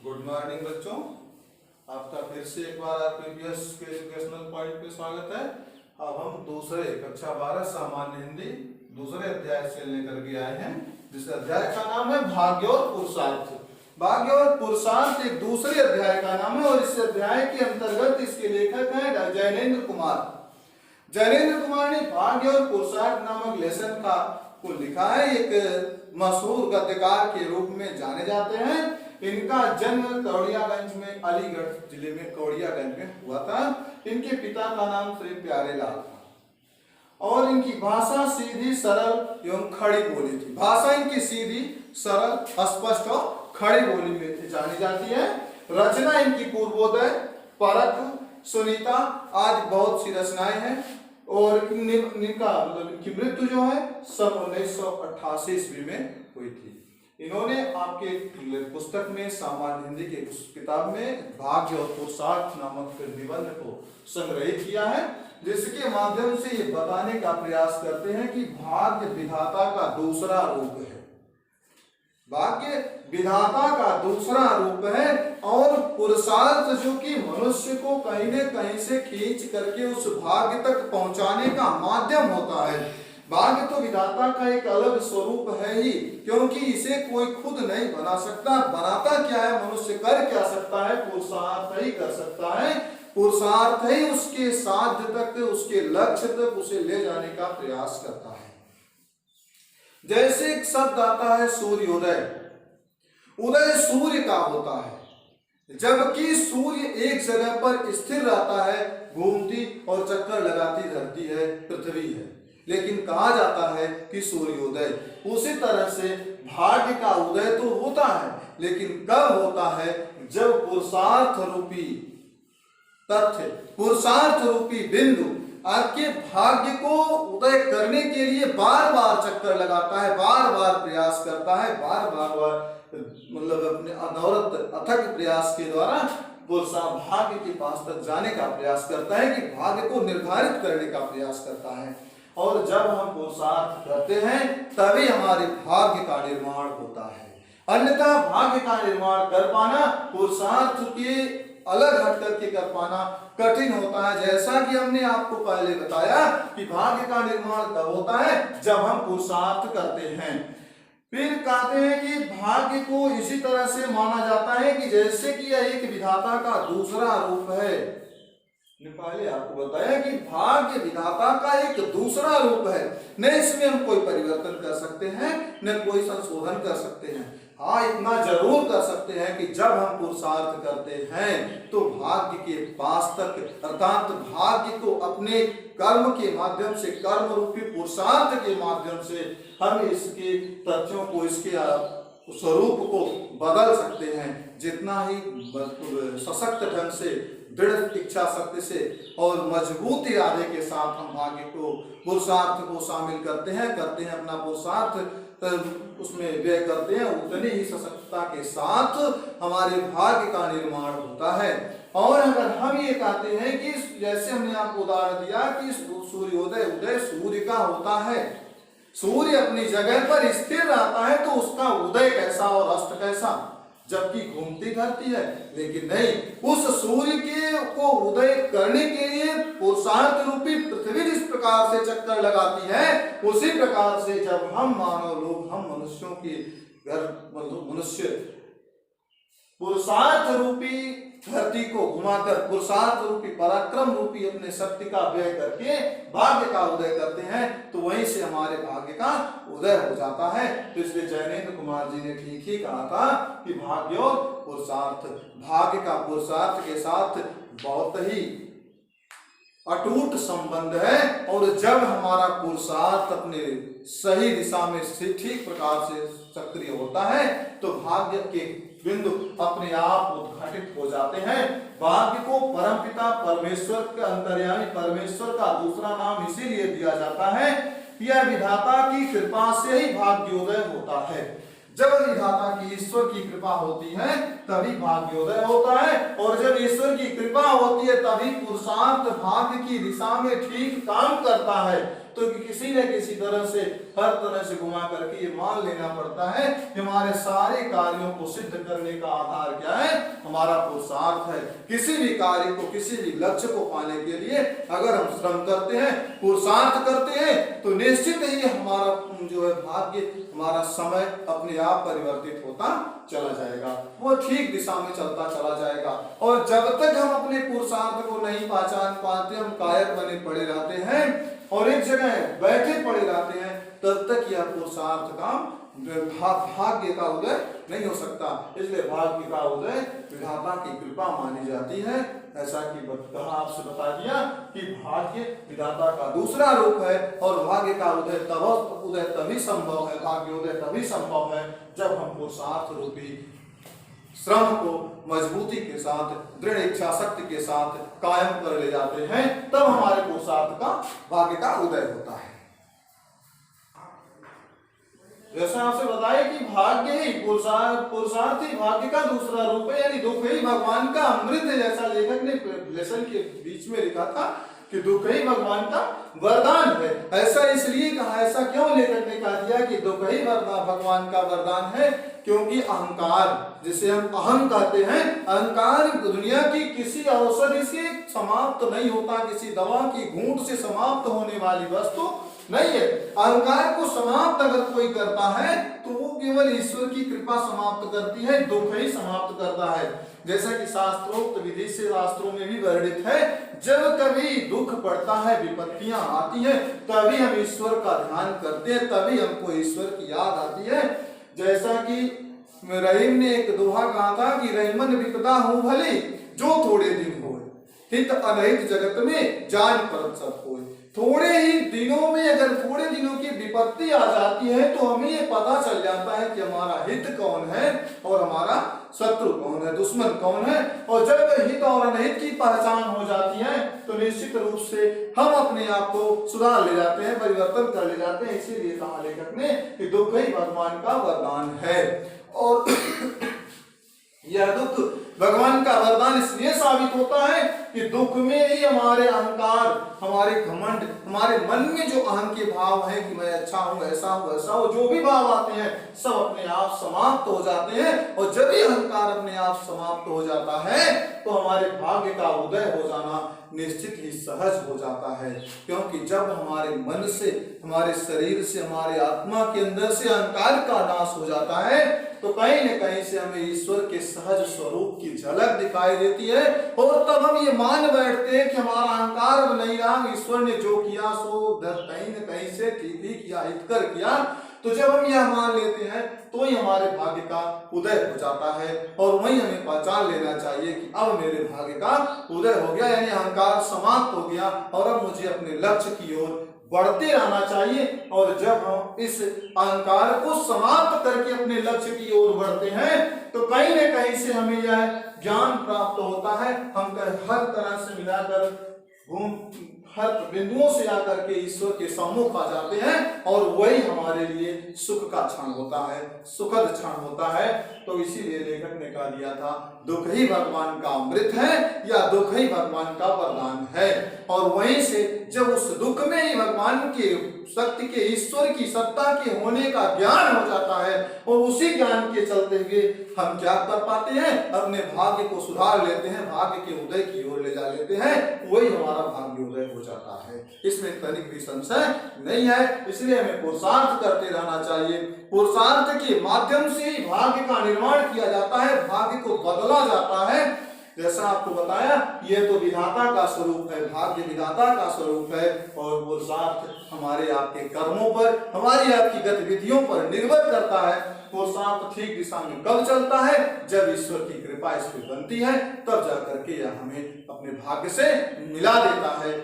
Good morning बच्चों, आपका फिर से एक बार आरपीपीएस के एजुकेशनल पॉइंट पे स्वागत है। अब हम दूसरे कक्षा 12 सामान्य हिंदी दूसरे अध्याय से लेकर के आए हैं, जिस अध्याय का नाम है भाग्य और पुरुषार्थ। भाग्य और पुरुषार्थ एक दूसरे अध्याय का नाम है और इस अध्याय के अंतर्गत इसके लेखक हैं जैनेन्द्र कुमार। जैनेन्द्र कुमार ने भाग्य और पुरुषार्थ नामक लेसन को लिखा है। एक मशहूर गद्यकार के रूप में जाने जाते हैं। इनका जन्म कौड़ियागंज में, अलीगढ़ जिले में कौड़ियागंज में हुआ था। इनके पिता का नाम श्री प्यारेलाल था और इनकी भाषा सीधी, सरल एवं खड़ी बोली थी। भाषा इनकी सीधी, सरल, स्पष्ट और खड़ी बोली में जानी जाती है। रचना इनकी पूर्वोदय, परख, सुनीता आदि बहुत सी रचनाएं हैं और इनका मतलब इनकी मृत्यु जो है सन 1988 ईस्वी में हुई थी। इन्होंने आपके पुस्तक में सामान्य हिंदी के किताब में भाग्य और पुरुषार्थ नामक निबंध को संग्रहित किया है, जिसके माध्यम से ये बताने का प्रयास करते हैं कि भाग्य विधाता का दूसरा रूप है। भाग्य विधाता का दूसरा रूप है और पुरुषार्थ जो कि मनुष्य को कहीं न कहीं से खींच करके उस भाग्य तक पहुंचाने का माध्यम होता है। भाग्य तो विधाता का एक अलग स्वरूप है ही, क्योंकि इसे कोई खुद नहीं बना सकता। बनाता क्या है, मनुष्य कर क्या सकता है, पुरुषार्थ ही कर सकता है। पुरुषार्थ ही उसके साध्य तक, उसके लक्ष्य तक उसे ले जाने का प्रयास करता है। जैसे एक शब्द आता है सूर्योदय। उदय सूर्य का होता है, जबकि सूर्य एक जगह पर स्थिर रहता है, घूमती और चक्कर लगाती धरती है, पृथ्वी है, लेकिन कहा जाता है कि सूर्योदय। उसी तरह से भाग्य का उदय तो होता है, लेकिन कब होता है, जब पुरुषार्थ रूपी तथ्य, पुरुषार्थ रूपी बिंदु आपके भाग्य को उदय करने के लिए बार बार चक्कर लगाता है, बार बार प्रयास करता है, बार बार मतलब अपने अनवरत अथक प्रयास के द्वारा भाग्य के पास तक जाने का प्रयास करता है, कि भाग्य को निर्धारित करने का प्रयास करता है। और जब हम पुरुषार्थ करते हैं तभी हमारे भाग्य का निर्माण होता है। अन्यथा भाग्य का निर्माण कर पाना, पुरुषार्थ के अलग हट करके कर पाना कठिन होता है। जैसा कि हमने आपको पहले बताया कि भाग्य का निर्माण तब होता है जब हम पुरुषार्थ करते हैं। फिर कहते हैं कि भाग्य को इसी तरह से माना जाता है कि जैसे कि यह एक विधाता का दूसरा रूप है। पहले आपको बताया कि भाग्य विधाता का एक दूसरा रूप है, न इसमें हम कोई परिवर्तन कर सकते हैं, न कोई संशोधन कर सकते हैं। हाँ, इतना जरूर कर सकते हैं कि जब हम पुरुषार्थ करते हैं तो भाग्य के पास तक, अर्थात भाग्य को अपने कर्म के माध्यम से, कर्म रूपी पुरुषार्थ के माध्यम से हम इसके तथ्यों को, इसके स्वरूप को बदल सकते हैं। जितना ही सशक्त ढंग से, दृढ़ इच्छा शक्ति से और मजबूत इरादे के साथ हम भाग्य को, पुरुषार्थ को शामिल करते हैं, अपना पुरुषार्थ उसमें व्यय करते हैं, उतनी ही सशक्तता के साथ हमारे भाग्य का निर्माण होता है। और अगर हम ये कहते हैं कि जैसे हमने आपको उदाहरण दिया कि सूर्योदय, उदय सूर्य का होता है, सूर्य अपनी जगह पर स्थिर रहता है, तो उसका उदय कैसा और अस्त कैसा, जबकि घूमती धरती है। लेकिन नहीं, उस सूर्य के को उदय करने के लिए पुरुषार्थ रूपी पृथ्वी जिस प्रकार से चक्कर लगाती है, उसी प्रकार से जब हम मानव लोग, हम मनुष्यों की मनुष्य पुरुषार्थ रूपी धरती को घुमाकर, पुरुषार्थ रूपी पराक्रम रूपी अपने शक्ति का व्यय करके भाग्य का उदय करते हैं, तो वहीं से हमारे भाग्य का उदय हो जाता है। तो इसलिए जैनेन्द्र कुमार जी ने ठीक ही कहा था कि भाग्य और पुरुषार्थ, भाग्य का पुरुषार्थ के साथ बहुत ही अटूट संबंध है। और जब हमारा पुरुषार्थ अपने सही दिशा में ठीक प्रकार से सक्रिय होता है तो भाग्य के बिंदु अपने आप उद्घाटित हो जाते हैं। भाग्य को परमपिता परमेश्वर के, अंतर्यामी परमेश्वर का दूसरा नाम इसीलिए दिया जाता है, यह विधाता की कृपा से ही भाग्योदय होता है। जब विधाता की, ईश्वर की कृपा होती है तभी भाग्योदय होता है, और जब ईश्वर की कृपा होती है तभी पुरुषार्थ भाग्य की दिशा में ठीक काम करता है। तो किसी न किसी तरह से, हर तरह से घुमा करके ये मान लेना पड़ता है कि हमारे सारे कार्यों को सिद्ध करने का आधार क्या है, हमारा पुरुषार्थ है। किसी भी कार्य को, किसी भी लक्ष्य को पाने के लिए अगर हम श्रम करते हैं, पुरुषार्थ करते हैं, तो निश्चित ही हमारा जो है भाग्य, हमारा समय अपने आप परिवर्तित होता चला जाएगा, वो ठीक दिशा में चलता चला जाएगा। और जब तक हम अपने पुरुषार्थ को नहीं पहचान पाते, हम कायर बने पड़े रहते हैं और एक जगह बैठे पड़े रहते हैं, तब तक यह पुरुषार्थ काम भाग्य का उदय नहीं हो सकता। इसलिए भाग्य का उदय विधाता की कृपा मानी जाती है। ऐसा कि कहा, आपसे बता दिया कि भाग्य विधाता का दूसरा रूप है और भाग्य का उदय तभी संभव है, भाग्य उदय तभी संभव है जब हम पुरुषार्थ रूपी श्रम को मजबूती के साथ, दृढ़ इच्छा शक्ति के साथ कायम कर ले जाते हैं, तब हमारे पुरुषार्थ का, भाग्य का उदय होता है। जैसा आपसे बताया कि भाग्य ही, पुरुषार्थ ही भाग्य का दूसरा रूप है, यानी दुख ही भगवान का अमृत है। जैसा लेखक ने लेसन के बीच में लिखा था कि दुख ही भगवान का वरदान है। ऐसा इसलिए कहा, ऐसा क्यों लेखक ने कहा दिया कि दुख ही भगवान का वरदान है? क्योंकि अहंकार, जिसे हम अहम कहते हैं, अहंकार दुनिया की किसी औषधि से समाप्त नहीं होता, किसी दवा की घूंट से समाप्त होने वाली वस्तु नहीं है। अहंकार को समाप्त अगर कोई करता है तो वो केवल ईश्वर की कृपा समाप्त करती है, दुख ही समाप्त करता है। जैसा कि शास्त्रोक्त विधि से शास्त्रों में भी वर्णित है, जब कभी दुख पड़ता है, विपत्तियां आती हैं, तभी हम ईश्वर का ध्यान करते हैं, तभी हमको ईश्वर की याद आती है। जैसा कि रहीम ने एक दोहा कहा था कि रहीमन विपदा हो भली जो थोड़े दिन हो, हित अनहित जगत में जान पर सब होए। थोड़े ही दिनों में अगर थोड़े दिनों की विपत्ति आ जाती है तो हमें ये पता चल जाता है कि हमारा हित कौन है और हमारा शत्रु कौन है, दुश्मन कौन है। और जब हित और अनहित की पहचान हो जाती है तो निश्चित रूप से हम अपने आप को सुधार ले जाते हैं, परिवर्तन कर ले जाते हैं। इसीलिए कहा लेखक ने कि दुख ही भगवान का वरदान है। और यह दुख भगवान का वरदान इसलिए साबित होता है कि दुख में ही हमारे अहंकार, हमारे घमंड, हमारे मन में जो अहम के भाव हैं कि मैं अच्छा हूं, ऐसा हूं, वैसा हूं, जो भी भाव आते हैं सब अपने आप समाप्त हो जाते हैं। और जब भी अहंकार अपने आप समाप्त हो जाता है तो हमारे भाग्य का उदय हो जाना निश्चित ही सहज हो जाता है। क्योंकि जब हमारे मन से, हमारे शरीर से, हमारे आत्मा के अंदर से अहंकार का नाश हो जाता है तो कहीं न कहीं से हमें ईश्वर के सहज स्वरूप की झलक दिखाई देती है। और तब हम ये मान बैठते हैं कि हमारा अहंकार अब नहीं रहा, ईश्वर ने जो किया सो कहीं न कहीं से ठीक ही किया, हितकर किया। तो जब हम यह मान लेते हैं तो ही हमारे भाग्य का उदय हो जाता है। और वही हमें पहचान लेना चाहिए कि अब मेरे भाग्य का उदय हो गया, यानी अहंकार समाप्त हो गया और अब मुझे अपने लक्ष्य की ओर बढ़ते रहना चाहिए। और जब हम इस अहंकार को समाप्त करके अपने लक्ष्य की ओर बढ़ते हैं तो कहीं न कहीं से हमें यह ज्ञान प्राप्त होता है। हम हर तरह से मिलाकर हर बिंदुओं से आकर के ईश्वर के सम्मुख आ जाते हैं और वही हमारे लिए सुख का क्षण होता है, सुखद क्षण होता है। तो इसीलिए लेखक ने कहा दिया था दुख ही भगवान का अमृत है या दुख ही भगवान का वरदान है। और वहीं से जब उस दुख में ही भगवान के शक्ति के, ईश्वर की सत्ता के होने का ज्ञान हो जाता है और उसी ज्ञान के चलते हुए हम क्या कर पाते हैं, अपने भाग्य को सुधार लेते हैं, भाग्य के उदय की ओर ले जा लेते हैं, वही हमारा भाग्य उदय हो जाता है। इसमें तनिक भी संशय नहीं है। इसलिए हमें पुरुषार्थ करते रहना चाहिए। पुरुषार्थ के माध्यम से ही भाग्य का निर्माण किया जाता है, भाग्य को बदला जाता है। जैसा आपको बताया ये तो विधाता का स्वरूप है, भाग्य विधाता का स्वरूप है। और पुरुषार्थ हमारे आपके कर्मों पर, हमारी आपकी गतिविधियों पर निर्भर करता है। पुरुषार्थ ठीक दिशा में कब चलता है, जब ईश्वर की कृपा इस पर बनती है, तब जाकर के यह हमें अपने भाग्य से मिला देता है।